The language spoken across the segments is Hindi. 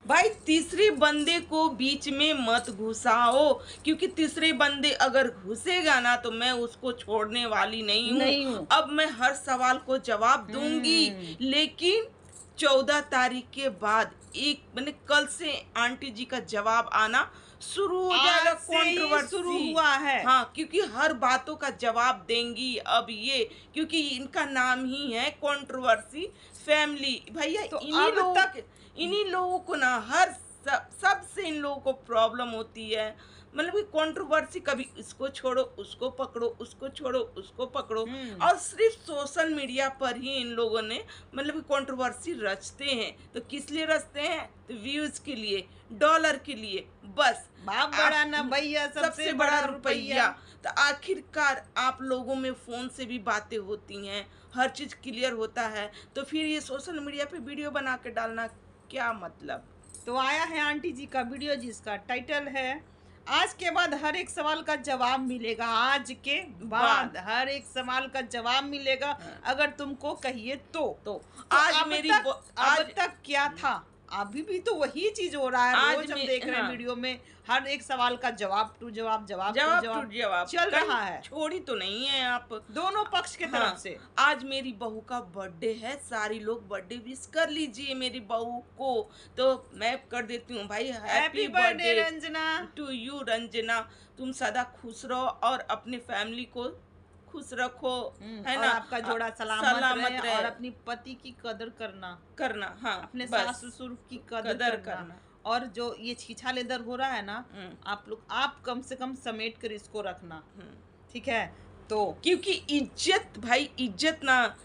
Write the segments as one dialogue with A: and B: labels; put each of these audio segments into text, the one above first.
A: भाई तीसरे बंदे को बीच में मत घुसाओ, क्योंकि तीसरे बंदे अगर घुसेगा ना तो मैं उसको छोड़ने वाली नहीं हूँ।
B: नहीं हूँ।
A: अब मैं हर सवाल को जवाब दूंगी,
B: हम्म।
A: लेकिन 14 तारीख के बाद एक मैंने कल से आंटी जी का जवाब आना शुरू हो जाएगा।
B: आज से ही शुरू
A: कंट्रोवर्सी,
B: हुआ है।
A: हाँ, क्योंकि हर बातों का जवाब देंगी अब ये, क्योंकि इनका नाम ही है कंट्रोवर्सी फैमिली। भैया
B: तो अब तक
A: इन्हीं लोगों को ना सबसे इन लोगों को प्रॉब्लम होती है। मतलब कि कंट्रोवर्सी, कभी इसको छोड़ो उसको पकड़ो, उसको छोड़ो उसको पकड़ो,
B: हम्म।
A: और सिर्फ सोशल मीडिया पर ही इन लोगों ने मतलब कि कंट्रोवर्सी रचते हैं। तो किस लिए रचते हैं? तो व्यूज के लिए, डॉलर के लिए, बस।
B: बाप बड़ा ना भैया, सबसे बड़ा रुपया।
A: तो आखिरकार आप लोगों में फोन से भी बातें होती हैं, हर चीज क्लियर होता है, तो फिर ये सोशल मीडिया पे वीडियो बना के डालना क्या मतलब?
B: तो आया है आंटी जी का वीडियो जिसका टाइटल है आज के बाद हर एक सवाल का जवाब मिलेगा। आज के बाद हर एक सवाल का जवाब मिलेगा,
A: हाँ।
B: अगर तुमको कहिए तो
A: आज
B: अब
A: मेरी
B: तक
A: आज
B: अब तक क्या था, अभी भी तो वही चीज हो रहा है।
A: आज
B: रोज हम
A: में
B: देख रहे हैं
A: हाँ,
B: वीडियो में हर एक सवाल का जवाब टू जवाब, जवाब टू
A: जवाब
B: जवाब
A: टू जवाब
B: चल
A: कहीं
B: रहा है,
A: छोड़ी तो नहीं है आप।
B: दोनों पक्ष के
A: हाँ,
B: तरफ से।
A: आज मेरी बहू का बर्थडे है, सारी लोग बर्थडे विश कर लीजिए मेरी बहू को। तो मैं कर देती हूँ भाई, happy
B: birthday
A: birthday
B: Ranjana.
A: To you Ranjana. तुम सदा खुश रहो और अपनी फैमिली को खुश रखो, है
B: और
A: ना?
B: आपका जोड़ा सलामत रहे और अपनी पति की कदर
A: करना, हाँ,
B: अपने
A: बस
B: सास ससुर की कदर
A: कदर
B: करना।
A: करना।
B: और जो ये छीछा लेदर हो रहा है ना,
A: हम्म,
B: आप कम से कम समेट कर इसको रखना,
A: हम्म।
B: ठीक है? तो
A: क्योंकि इज्जत, भाई इज्जत ना,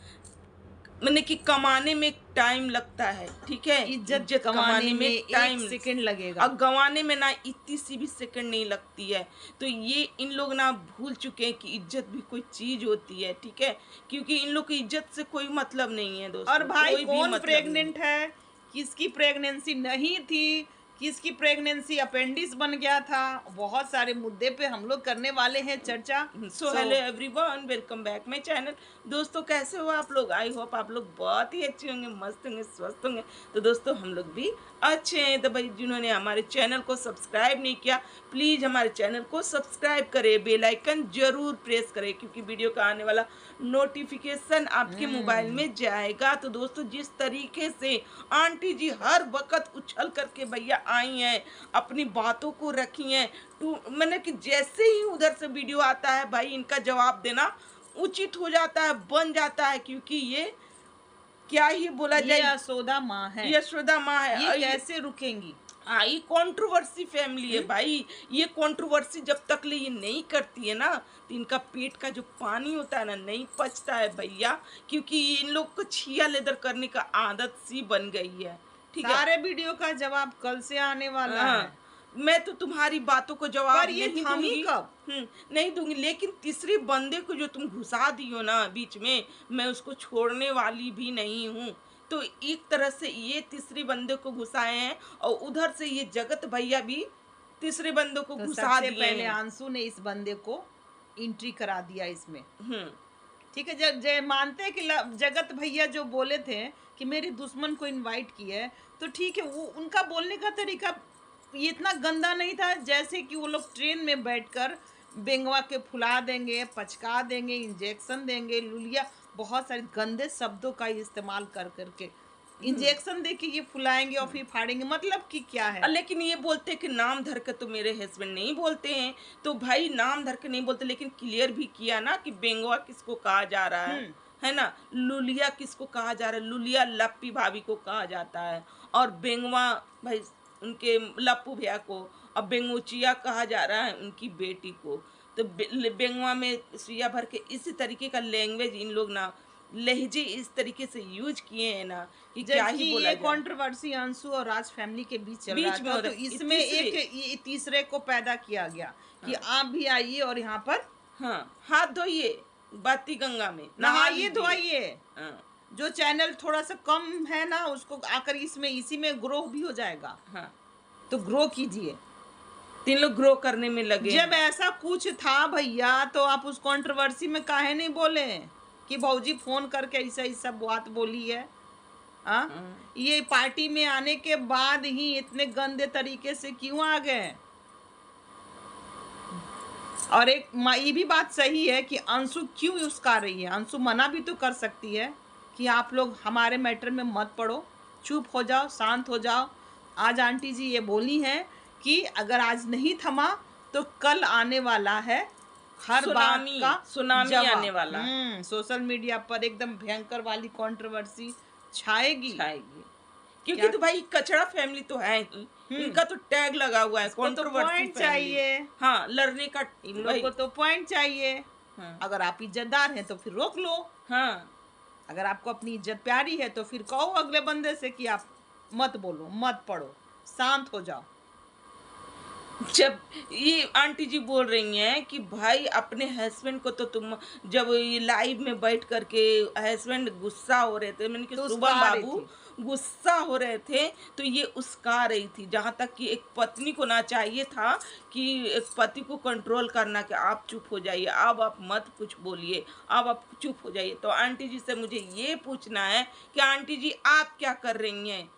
A: मैंने कि कमाने में टाइम लगता है, ठीक है?
B: इज्जत कमाने में
A: टाइम,
B: 1 सेकंड लगेगा।
A: और गंवाने में ना इतनी सी भी सेकंड नहीं लगती है। तो ये इन लोग ना भूल चुके हैं कि इज्जत भी कोई चीज होती है, ठीक है? क्योंकि इन लोग की इज्जत से कोई मतलब नहीं है दोस्तों,
B: और भाई
A: कोई भी
B: कौन
A: मतलब नहीं।
B: प्रेग्नेंट है, किसकी प्रेगनेंसी नहीं थी, किसकी प्रेगनेंसी अपेंडिक्स बन गया था, बहुत सारे मुद्दे पे हम लोग करने वाले हैं चर्चा।
A: So hello everyone, welcome back my channel. दोस्तों कैसे हो आप लोग? आई होप आप लोग बहुत ही अच्छे होंगे, मस्त होंगे, स्वस्थ होंगे। तो दोस्तों हम लोग भी अच्छे हैं। तो भाई जिन्होंने हमारे चैनल को सब्सक्राइब नहीं किया, प्लीज़ हमारे चैनल को सब्सक्राइब करें, बेल आइकन जरूर प्रेस करें, क्योंकि वीडियो का आने वाला नोटिफिकेशन आपके मोबाइल में जाएगा। तो दोस्तों जिस तरीके से आंटी जी हर वक्त उछल करके भैया आई हैं, अपनी बातों को रखी हैं, तो मैंने कि जैसे ही उधर से वीडियो आता है भाई इनका जवाब देना उचित हो जाता है, बन जाता है, क्योंकि ये क्या ही बोला
B: ये
A: जाए,
B: यशोदा माँ है,
A: यशोदा माँ है।
B: ये कैसे रुकेंगी?
A: हाँ, ये कंट्रोवर्सी फैमिली है भाई। ये कंट्रोवर्सी जब तक ले ये नहीं करती है ना, तो इनका पेट का जो पानी होता है ना नहीं पचता है भैया, क्योंकि इन लोग को छिया लेदर करने का आदत सी बन गई है, ठीक है?
B: सारे वीडियो का जवाब कल से आने वाला
A: हाँ,
B: है।
A: मैं तो तुम्हारी बातों को जवाब
B: पर ये
A: नहीं
B: थमी
A: दूंगी।
B: कब?
A: नहीं दूंगी, लेकिन तीसरे बंदे को जो तुम घुसा दी हो ना बीच में, मैं उसको छोड़ने वाली भी नहीं हूँ। तो एक तरह से ये तीसरे बंदे को घुसाए हैं, और उधर से ये जगत भैया भी तीसरे बंदों को
B: तो
A: घुसा
B: सबसे
A: दिए
B: पहले
A: हैं।
B: आंसू ने इस बंदे को एंट्री करा दिया इसमें,
A: हम्म,
B: ठीक है? जब जय मानते हैं कि जगत भैया जो बोले थे कि मेरे दुश्मन को इनवाइट किया है, तो ठीक है, वो उनका बोलने का तरीका ये इतना गंदा नहीं था जैसे कि वो लोग ट्रेन में बैठकर बेंगवा के फुला देंगे, पचका देंगे, इंजेक्शन देंगे, लुलिया, बहुत सारे गंदे शब्दों का इस्तेमाल कर करके इंजेक्शन दे के ये फुलाएंगे और फिर फाड़ेंगे, मतलब कि क्या है?
A: लेकिन ये बोलते हैं कि नाम धर के, तो मेरे हस्बैंड नहीं बोलते हैं, तो भाई नाम धर के नहीं बोलते, लेकिन क्लियर भी किया ना कि बेंगवा किसको कहा जा रहा है ना? लुलिया किसको कहा जा रहा है? लुलिया लप्पी भाभी को कहा जाता है, और बेंगवा भाई उनके लप्पू भैया को, और बेंगोचिया कहा जा रहा है उनकी बेटी को। तो बेंगवा में सुइया भर के इसी तरीके का लैंग्वेज इन लोग ना, लहजे इस तरीके से यूज किए हैं ना कि क्या
B: जबकि
A: ही बोला
B: ये
A: जाए।
B: कंट्रोवर्सी अंशु और राज फैमिली के बीच चल रहा
A: बीच में
B: था,
A: हो
B: तो
A: रहा है,
B: इसमें एक ये तीसरे को पैदा किया गया कि आप भी आइए और यहाँ पर
A: हाँ, हाथ धोइए बाती गंगा में, नहा
B: नहाइए
A: लीजिए।
B: धोइए।
A: हाँ,
B: जो चैनल थोड़ा सा कम है ना, उसको आकर इसमें इसी में ग्रो भी हो जाएगा,
A: हाँ,
B: तो ग्रो कीजिए।
A: तीन लोग ग्रो करने में लगे
B: जब
A: हैं।
B: ऐसा कुछ था भैया, तो आप उस कंट्रोवर्सी में काहे नहीं बोले कि भौजी फोन करके ऐसा ऐसा बात बोली है? हाँ, ये पार्टी में आने के बाद ही इतने गंदे तरीके से क्यों आ गए? और एक ये भी बात सही है कि अंशु क्यों उसका रही है। अंशु मना भी तो कर सकती है कि आप लोग हमारे मैटर में मत पड़ो, चुप हो जाओ, शांत हो जाओ। आज आंटी जी ये बोली हैं कि अगर आज नहीं थमा तो कल आने वाला है हर बात का
A: सुनामी
B: जवाब।
A: आने वाला
B: सोशल मीडिया पर एकदम भयंकर वाली कंट्रोवर्सी छाएगी।
A: क्योंकि
B: क्या?
A: तो भाई कचड़ा फैमिली तो है ही, इनका तो टैग लगा हुआ है
B: इसको तो
A: कंट्रोवर्सी
B: पॉइंट
A: फैमिली।
B: चाहिए,
A: हाँ, लड़ने का
B: इन लोगों को तो पॉइंट चाहिए।
A: हाँ,
B: अगर आप इज्जतदार हैं तो फिर रोक लो,
A: हाँ।
B: अगर आपको अपनी इज्जत प्यारी है तो फिर कहो अगले बंदे से कि आप मत बोलो, मत पढ़ो, शांत हो जाओ।
A: जब ये आंटी जी बोल रही हैं कि भाई अपने हस्बैंड को तो तुम, जब ये लाइव में बैठ करके हस्बैंड गुस्सा हो रहे थे, मैंने कि
B: तो
A: शुभम
B: उसका रही
A: बाबू गुस्सा हो रहे थे, तो ये उसका रही थी। जहाँ तक कि एक पत्नी को ना चाहिए था कि एक पति को कंट्रोल करना कि आप चुप हो जाइए, अब आप मत कुछ बोलिए, अब आप चुप हो जाइए। तो आंटी जी से मुझे ये पूछना है कि आंटी जी आप क्या कर रही हैं?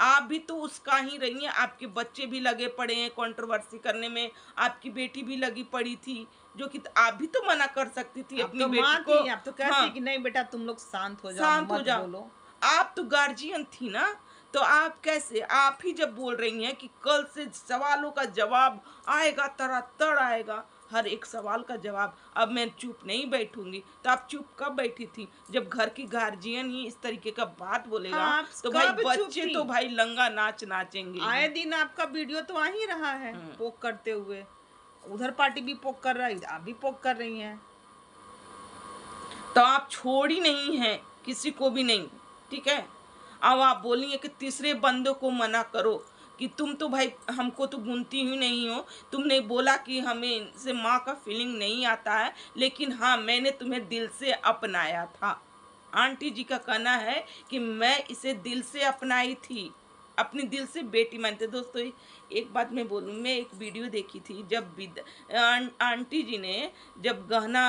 A: आप भी तो उसका ही रही हैं, आपके बच्चे भी लगे पड़े हैं कंट्रोवर्सी करने में, आपकी बेटी भी लगी पड़ी थी, जो कि आप भी तो मना कर सकती थी
B: आप
A: अपनी
B: तो
A: बेटी
B: माँ
A: को।
B: थी, आप तो कहती
A: हाँ,
B: कि नहीं बेटा तुम लोग शांत हो जाओ,
A: शांत हो
B: मत
A: जाओ।
B: बोलो।
A: आप तो गार्जियन थी ना, तो आप कैसे, आप ही जब बोल रही हैं कि कल से सवालों का जवाब आएगा, तड़ातड़ आएगा, हर एक सवाल का जवाब, अब मैं चुप नहीं बैठूंगी, तो आप चुप कब बैठी थी? जब घर की गार्जियन ही इस तरीके का बात बोलेगा,
B: हाँ, आप
A: तो भाई
B: कब चुप
A: बच्चे
B: थी?
A: तो भाई लंगा नाच नाचेंगे ही।
B: आए दिन आपका वीडियो तो आ ही रहा है पोक करते हुए, उधर पार्टी भी पोक कर रहा है, आप भी पोक कर रही हैं।
A: तो आप छोड़ी नहीं है किसी को भी नहीं, ठीक है? अब आप बोलिए कि तीसरे बंदों को मना करो कि तुम तो भाई हमको तो गुनती ही नहीं हो, तुमने बोला कि हमें से माँ का फीलिंग नहीं आता है, लेकिन हाँ मैंने तुम्हें दिल से अपनाया था। आंटी जी का कहना है कि मैं इसे दिल से अपनाई थी, अपनी दिल से बेटी मानते। दोस्तों एक बात मैं बोलूँ, मैं एक वीडियो देखी थी, जब आंटी जी ने जब गहना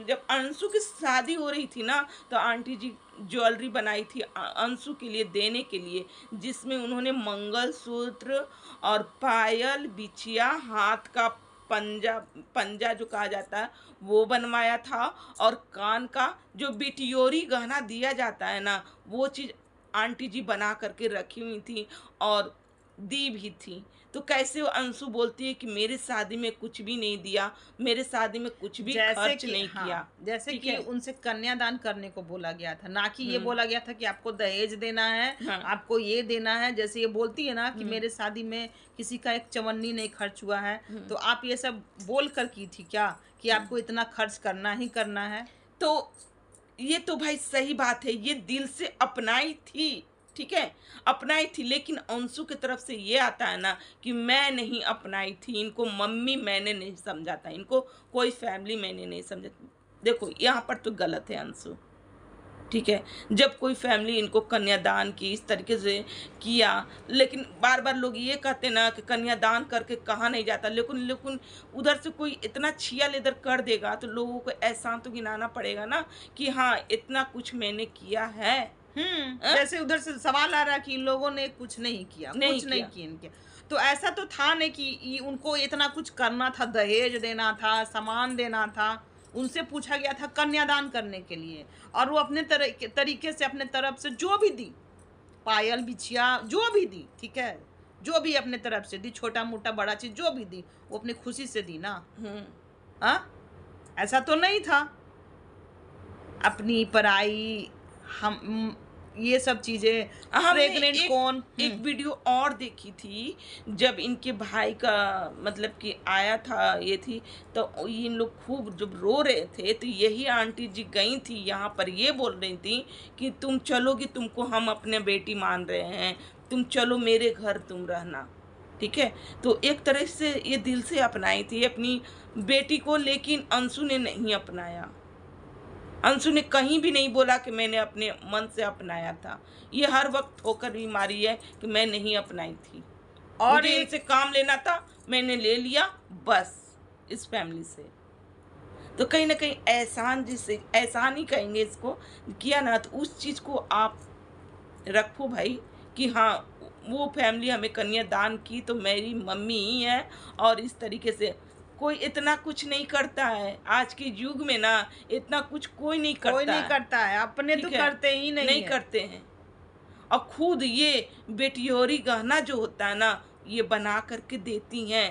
A: जब अंशु की शादी हो रही थी ना, तो आंटी जी ज्वेलरी बनाई थी अंशु के लिए देने के लिए, जिसमें उन्होंने मंगलसूत्र और पायल, बिछिया, हाथ का पंजा पंजा जो कहा जाता है वो बनवाया था, और कान का जो बिटियोरी गहना दिया जाता है ना, वो चीज़ आंटी जी बना करके रखी हुई थी और दी भी थी। तो कैसे वो अंशु बोलती है कि मेरे शादी में कुछ भी नहीं दिया, मेरे शादी में कुछ भी खर्च नहीं किया।
B: जैसे
A: ठीक
B: कि
A: है?
B: उनसे कन्यादान करने को बोला गया था, ना कि ये बोला गया था कि आपको दहेज देना है,
A: हाँ।
B: आपको ये देना है। जैसे ये बोलती है ना कि मेरे शादी में किसी का एक चवन्नी नहीं खर्च हुआ है, तो आप ये सब बोल कर की थी क्या कि आपको इतना खर्च करना ही करना है?
A: तो ये तो भाई सही बात है, ये दिल से अपनाई थी, ठीक है, अपनाई थी। लेकिन अंशु की तरफ से ये आता है ना कि मैं नहीं अपनाई थी, इनको मम्मी मैंने नहीं समझा था, इनको कोई फैमिली मैंने नहीं समझा। देखो यहाँ पर तो गलत है अंशु, ठीक है? जब कोई फैमिली इनको कन्यादान की इस तरीके से किया, लेकिन बार बार लोग ये कहते ना कि कन्यादान करके कहाँ नहीं जाता, लेकिन लेकिन उधर से कोई इतना छिया लेदर कर देगा तो लोगों को एहसान तो गिनाना पड़ेगा ना कि हाँ इतना कुछ मैंने किया है।
B: जैसे उधर से सवाल आ रहा कि इन लोगों ने कुछ नहीं किया,
A: नहीं
B: कुछ नहीं
A: किया।
B: किया इनके। तो ऐसा तो था नहीं कि उनको इतना कुछ करना था, दहेज देना था, सामान देना था। उनसे पूछा गया था कन्यादान करने के लिए, और वो अपने तरीके से अपने तरफ से जो भी दी, पायल, बिछिया जो भी दी, ठीक है, जो भी अपने तरफ से दी, छोटा मोटा बड़ा चीज जो भी दी, वो अपनी खुशी से दी ना। हाँ, ऐसा तो नहीं था अपनी पराई हम ये सब चीजें प्रेग्नेंट कौन।
A: एक वीडियो और देखी थी, जब इनके भाई का मतलब कि आया था ये थी, तो इन लोग खूब जब रो रहे थे, तो यही आंटी जी गई थी यहाँ पर, ये बोल रही थी कि तुम चलोगी, तुमको हम अपने बेटी मान रहे हैं, तुम चलो मेरे घर तुम रहना, ठीक है? तो एक तरह से ये दिल से अपनाई थी अपनी बेटी को, लेकिन अंशु ने नहीं अपनाया। अंशु ने कहीं भी नहीं बोला कि मैंने अपने मन से अपनाया था, ये हर वक्त ठोकर भी मारी है कि मैं नहीं अपनाई थी, और मुझे इनसे काम लेना था, मैंने ले लिया बस इस फैमिली से। तो कहीं ना कहीं एहसान, जिसे एहसान ही कहेंगे इसको, किया ना, तो उस चीज़ को आप रखो भाई कि हाँ वो फैमिली हमें कन्यादान की तो मेरी मम्मी ही है, और इस तरीके से कोई इतना कुछ नहीं करता है आज के युग में ना, इतना कुछ कोई नहीं
B: कोई
A: करता
B: नहीं
A: है।
B: करता है, अपने तो
A: ठीक है,
B: करते ही नहीं है।
A: करते हैं। और खुद ये बेटियोरी गहना जो होता है ना, ये बना करके देती हैं,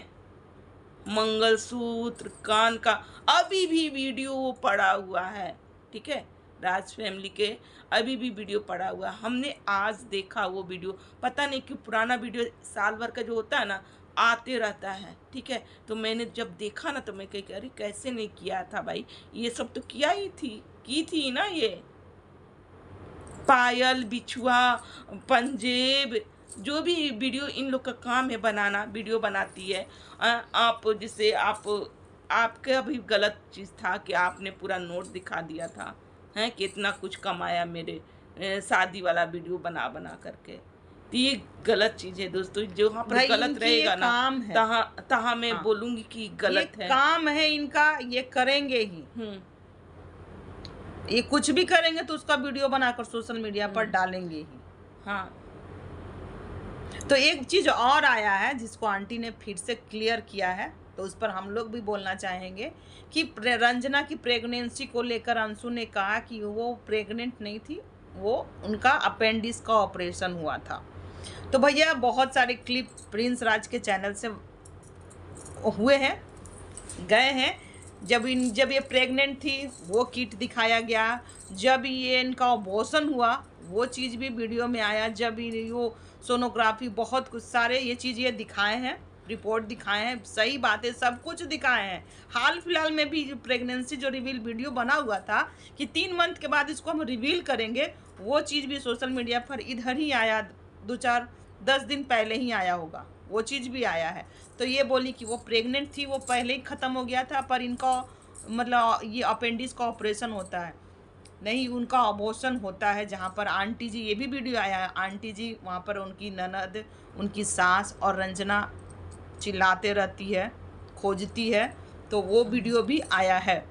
A: मंगलसूत्र, कान का, अभी भी वीडियो वो पड़ा हुआ है। ठीक है, राज फैमिली के अभी भी वीडियो पड़ा हुआ है। हमने आज देखा वो वीडियो, पता नहीं क्यों पुराना वीडियो साल भर का जो होता है ना आते रहता है। ठीक है, तो मैंने जब देखा ना तो मैं कही अरे कैसे नहीं किया था भाई, ये सब तो किया ही थी, की थी ना ये पायल, बिछुआ, पंजेब, जो भी वीडियो इन लोग का काम है बनाना, वीडियो बनाती है। आप जिसे आपका भी गलत चीज़ था कि आपने पूरा नोट दिखा दिया था, हैं कितना कुछ कमाया मेरे शादी वाला वीडियो बना बना करके। तो ये गलत चीज़ है दोस्तों, जो वहाँ पर
B: भाई
A: गलत
B: इनकी
A: रहेगा
B: ये
A: ना
B: काम है।
A: तहाँ मैं
B: हाँ,
A: बोलूँगी कि
B: ये
A: गलत है।
B: काम है इनका, ये करेंगे ही। ये कुछ भी करेंगे तो उसका वीडियो बनाकर सोशल मीडिया पर डालेंगे ही।
A: हाँ,
B: तो एक चीज और आया है जिसको आंटी ने फिर से क्लियर किया है, तो उस पर हम लोग भी बोलना चाहेंगे कि रंजना की प्रेगनेंसी को लेकर अंशु ने कहा कि वो प्रेग्नेंट नहीं थी, वो उनका अपेंडिक्स का ऑपरेशन हुआ था। तो भैया बहुत सारे क्लिप प्रिंस राज के चैनल से हुए हैं, गए हैं। जब ये प्रेग्नेंट थी वो किट दिखाया गया, जब ये इनका अबॉर्शन हुआ वो चीज़ भी वीडियो में आया, जब वो सोनोग्राफी, बहुत कुछ सारे ये चीज़ ये दिखाए हैं, रिपोर्ट दिखाए हैं, सही बातें सब कुछ दिखाए हैं। हाल फिलहाल में भी प्रेगनेंसी जो रिवील वीडियो बना हुआ था कि 3 मंथ के बाद इसको हम रिवील करेंगे, वो चीज़ भी सोशल मीडिया पर इधर ही आया, 10 दिन पहले ही आया होगा, वो चीज़ भी आया है। तो ये बोली कि वो प्रेग्नेंट थी, वो पहले ही ख़त्म हो गया था, पर इनका मतलब ये अपेंडिक्स का ऑपरेशन होता है, नहीं उनका अबॉर्शन होता है। जहाँ पर आंटी जी, ये भी वीडियो आया है, आंटी जी वहाँ पर उनकी ननद, उनकी सास और रंजना चिल्लाते रहती है, खोजती है, तो वो वीडियो भी आया है।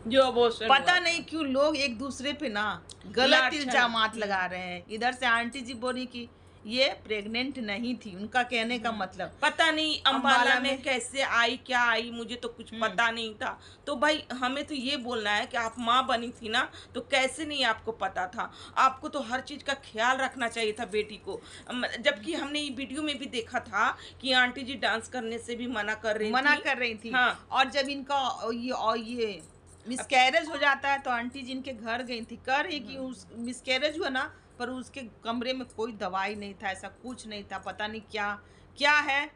A: जो अबॉर्शन
B: पता नहीं क्यों लोग एक दूसरे पे ना गलत
A: लाठ
B: इल्जामात लगा रहे हैं। इधर से आंटी जी बोली कि ये प्रेग्नेंट नहीं थी, उनका कहने का मतलब
A: पता नहीं अंबाला में कैसे आई, क्या आई, मुझे तो कुछ पता नहीं था। तो भाई हमें तो ये बोलना है कि आप माँ बनी थी ना, तो कैसे नहीं आपको पता था? आपको तो हर चीज़ का ख्याल रखना चाहिए था बेटी को। जबकि हमने ये वीडियो में भी देखा था कि आंटी जी डांस करने से भी मना कर रही थी।
B: हाँ। और जब इनका ये मिसकैरेज हो जाता है तो आंटी जी इनके घर गई थी, कह रही कि उस मिसकैरेज हुआ ना, पर उसके कमरे में कोई दवाई नहीं था, ऐसा कुछ नहीं था, पता नहीं क्या क्या है।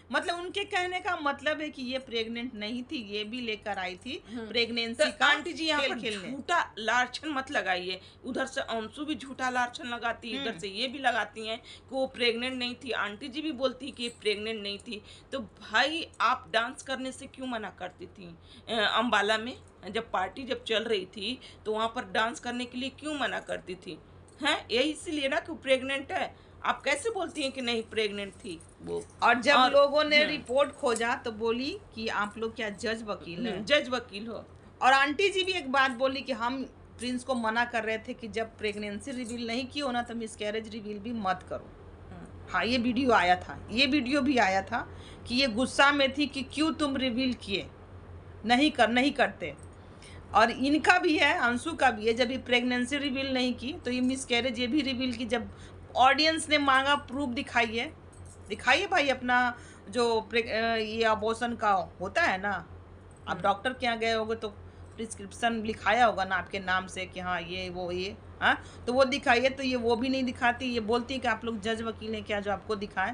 B: मतलब उनके कहने का मतलब है कि ये प्रेग्नेंट नहीं थी, ये भी लेकर आई थी प्रेगनेंसी
A: तो
B: का
A: आंटी जी यहाँ
B: खेल
A: पर
B: खेलने।
A: झूठा लाछन मत लगाइए। उधर से अंशु भी झूठा लाछन लगाती है, इधर से ये भी लगाती हैं कि वो प्रेग्नेंट नहीं थी, आंटी जी भी बोलती कि प्रेग्नेंट नहीं थी। तो भाई आप डांस करने से क्यों मना करती थी? अंबाला में जब पार्टी जब चल रही थी तो वहाँ पर डांस करने के लिए क्यों मना करती थी? हैं यही इसीलिए ना कि प्रेग्नेंट है। आप कैसे बोलती हैं कि नहीं प्रेग्नेंट थी वो?
B: और जब लोगों ने रिपोर्ट खोजा तो बोली कि आप लोग क्या जज वकील हैं?
A: जज वकील हो।
B: और आंटी जी भी एक बात बोली कि हम प्रिंस को मना कर रहे थे कि जब प्रेगनेंसी रिवील नहीं की हो ना तो मिसकैरेज रिवील भी मत करो। हाँ, ये वीडियो आया था, ये वीडियो भी आया था कि ये गुस्सा में थी कि क्यों तुम रिवील किए, नहीं करते। और इनका भी है, अंशु का भी है, जब ये प्रेगनेंसी रिवील नहीं की तो ये मिसकैरेज ये भी रिवील की। जब ऑडियंस ने मांगा प्रूफ दिखाइए भाई अपना जो ये अबॉर्शन का होता है ना, आप डॉक्टर के यहाँ गए होगे तो प्रिस्क्रिप्शन लिखाया होगा ना आपके नाम से कि हाँ ये वो ये, हाँ तो वो दिखाइए। तो ये वो भी नहीं दिखाती, ये बोलती है कि आप लोग जज वकील हैं क्या जो आपको दिखाएं।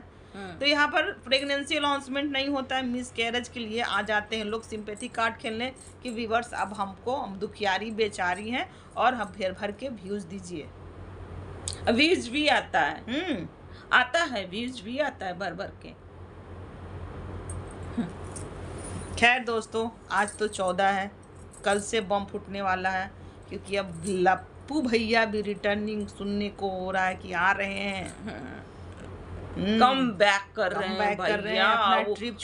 B: तो यहाँ पर प्रेगनेंसी अनाउंसमेंट नहीं होता है, मिस कैरेज के लिए आ जाते हैं लोग सिंपैथी कार्ड खेलने कि व्यूअर्स अब हम दुखियारी बेचारी हैं और हम भर के व्यूज दीजिए।
A: व्यूज भी आता है, आता है, व्यूज भी आता है भर के।
B: खैर दोस्तों, आज तो 14 है, कल से बम फूटने वाला है, क्योंकि अब लप्पू भैया भी रिटर्निंग सुनने को हो रहा है कि आ रहे हैं,
A: कम बैक कर रहे हैं भैया,
B: अपना ट्रिप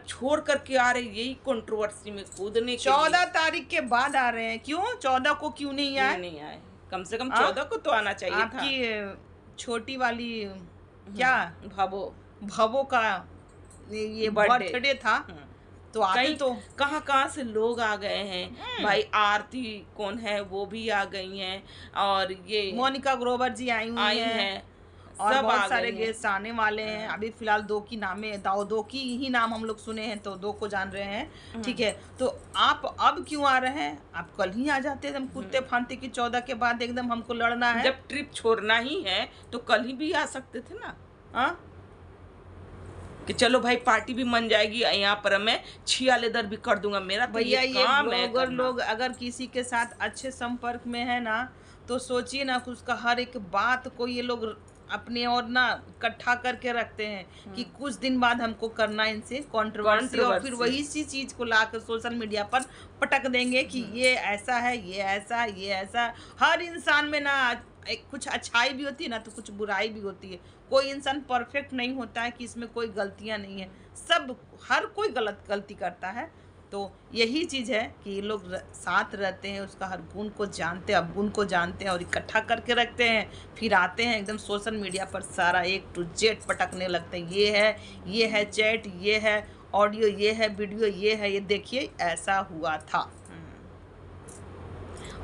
A: छोड़ करके आ रहे हैं। यही कंट्रोवर्सी में कूदने के
B: 14 तारीख के बाद आ रहे हैं। क्यों 14 को क्यों नहीं आए?
A: नहीं आए, कम से कम 14 को तो आना चाहिए था।
B: आपकी छोटी वाली क्या
A: भावो
B: भवो का ये
A: बर्थडे।
B: बर्थडे था, तो आते
A: कई
B: तो
A: कहाँ कहाँ से लोग आ गए हैं भाई। आरती कौन है वो भी आ गई हैं, और ये
B: मोनिका ग्रोवर जी आई हुई
A: आई
B: हैं,
A: हैं,
B: और
A: सब आ
B: बहुत सारे
A: गई हैं।
B: गेस्ट आने वाले हैं। अभी फिलहाल दो की नामे दो की ही नाम हम लोग सुने हैं, तो दो को जान रहे हैं, ठीक है। तो आप अब क्यों आ रहे हैं? आप कल ही आ जाते एकदम कुत्ते फांते की 14 के बाद एकदम हमको लड़ना है।
A: जब ट्रिप छोड़ना ही है तो कल ही भी आ सकते थे ना।
B: हाँ,
A: कि चलो भाई पार्टी भी मन जाएगी, यहाँ पर मैं छिया लेदर भी कर दूंगा, मेरा तो
B: भैया
A: ये
B: ये
A: काम है
B: ब्लॉगर
A: करना।
B: लोग अगर किसी के साथ अच्छे संपर्क में है ना, तो सोचिए ना कि उसका हर एक बात को ये लोग अपने और ना इकट्ठा करके रखते हैं कि कुछ दिन बाद हमको करना इनसे कंट्रोवर्सी, और फिर वही सी चीज को लाकर सोशल मीडिया पर पटक देंगे कि ये ऐसा है, ये ऐसा, ये ऐसा। हर इंसान में ना कुछ अच्छाई भी होती है ना, तो कुछ बुराई भी होती है। कोई इंसान परफेक्ट नहीं होता है कि इसमें कोई गलतियां नहीं है, सब हर कोई गलती करता है। तो यही चीज़ है कि ये लोग साथ रहते हैं, उसका हर गुण को जानते हैं, अवगुण को जानते हैं और इकट्ठा करके रखते हैं। फिर आते हैं एकदम सोशल मीडिया पर सारा A to Z पटकने लगते हैं। ये है चैट, ये है ऑडियो, ये है वीडियो, ये है, ये देखिए ऐसा हुआ था।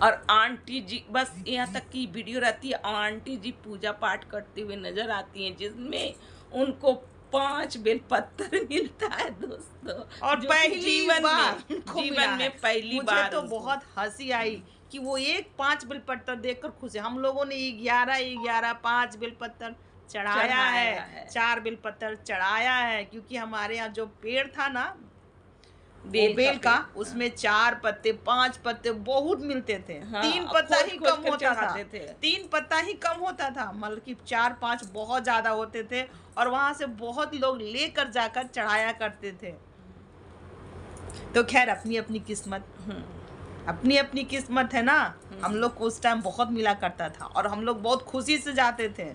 A: और आंटी जी बस यहाँ तक की वीडियो रहती है, आंटी जी पूजा पाठ करते हुए नजर आती हैं, जिसमें उनको 5 बेलपत्र मिलता है दोस्तों।
B: और पहली
A: जीवन
B: बार
A: में
B: उनको
A: जीवन
B: मिला
A: में
B: है।
A: पहली
B: मुझे
A: बार
B: तो
A: उनको।
B: बहुत हंसी आई कि वो 5 बेलपत्र देखकर खुश है। हम लोगों ने 11 5 बेलपत्र चढ़ाया है, 4 बेलपत्र चढ़ाया है, क्योंकि हमारे यहाँ जो पेड़ था ना बेल का, उसमें 4 पत्ते 5 पत्ते बहुत मिलते थे।
A: हाँ,
B: 3 पत्ता ही
A: खोज
B: कम
A: कर
B: होता था,
A: चढ़ाते थे।
B: 3 पत्ता ही कम होता था, मतलब कि 4 5 बहुत ज्यादा होते थे, और वहां से बहुत लोग लेकर जाकर चढ़ाया करते थे। तो खैर अपनी अपनी किस्मत, अपनी अपनी किस्मत है ना। हम लोग को उस टाइम बहुत मिला करता था और हम लोग बहुत खुशी से जाते थे।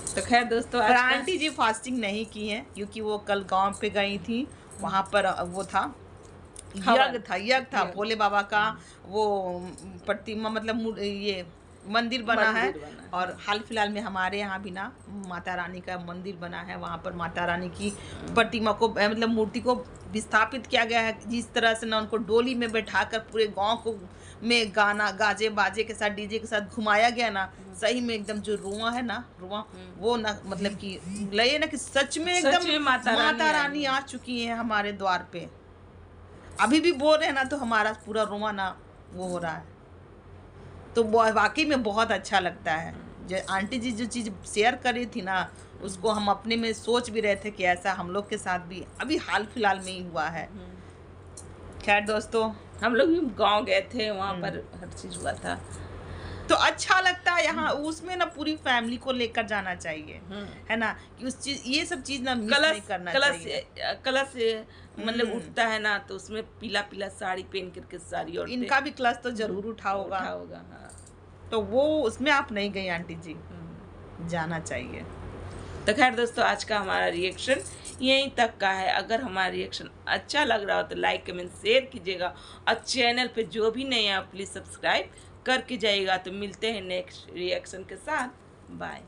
A: तो खैर दोस्तों
B: पर आंटी जी फास्टिंग नहीं की हैं, क्योंकि वो कल गांव पे गई थी, वहां पर वो था यज्ञ था भोले बाबा का। वो प्रतिमा मतलब ये मंदिर बना है, और हाल फिलहाल में हमारे यहाँ भी ना माता रानी का मंदिर बना है। वहाँ पर माता रानी की प्रतिमा को मतलब मूर्ति को विस्थापित किया गया है, जिस तरह से ना उनको डोली में बैठाकर पूरे गांव को में गाना गाजे बाजे के साथ डीजे के साथ घुमाया गया ना। सही में एकदम जो रुआ है ना, रुआ वो ना मतलब कि लगे ना कि सच में एकदम माता रानी आ चुकी है हमारे द्वार पे। अभी भी बोल रहे हैं ना, तो हमारा पूरा रुआ ना वो हो रहा है। तो वाकई में बहुत अच्छा लगता है। जो आंटी जी जो चीज़ शेयर करी थी ना, उसको हम अपने में सोच भी रहे थे कि ऐसा हम लोग के साथ भी अभी हाल फिलहाल में ही हुआ है। खैर दोस्तों,
A: हम लोग भी गांव गए थे, वहाँ पर हर चीज हुआ था,
B: तो अच्छा लगता है। यहाँ उसमें ना पूरी फैमिली को लेकर जाना चाहिए, है ना, कि उस चीज ये सब चीज ना मिस नहीं करना चाहिए।
A: कलश मतलब उठता है ना, तो उसमें पीला पीला साड़ी पहन करके सारी औरतें,
B: इनका भी क्लास तो जरूर उठा होगा।
A: हाँ।
B: तो वो उसमें आप नहीं गई आंटी जी, जाना चाहिए।
A: तो खैर दोस्तों, आज का हमारा रिएक्शन यहीं तक का है। अगर हमारा रिएक्शन अच्छा लग रहा हो तो लाइक कमेंट शेयर कीजिएगा, और चैनल पे जो भी नए हैं प्लीज़ सब्सक्राइब करके जाइएगा। तो मिलते हैं नेक्स्ट रिएक्शन के साथ। बाय।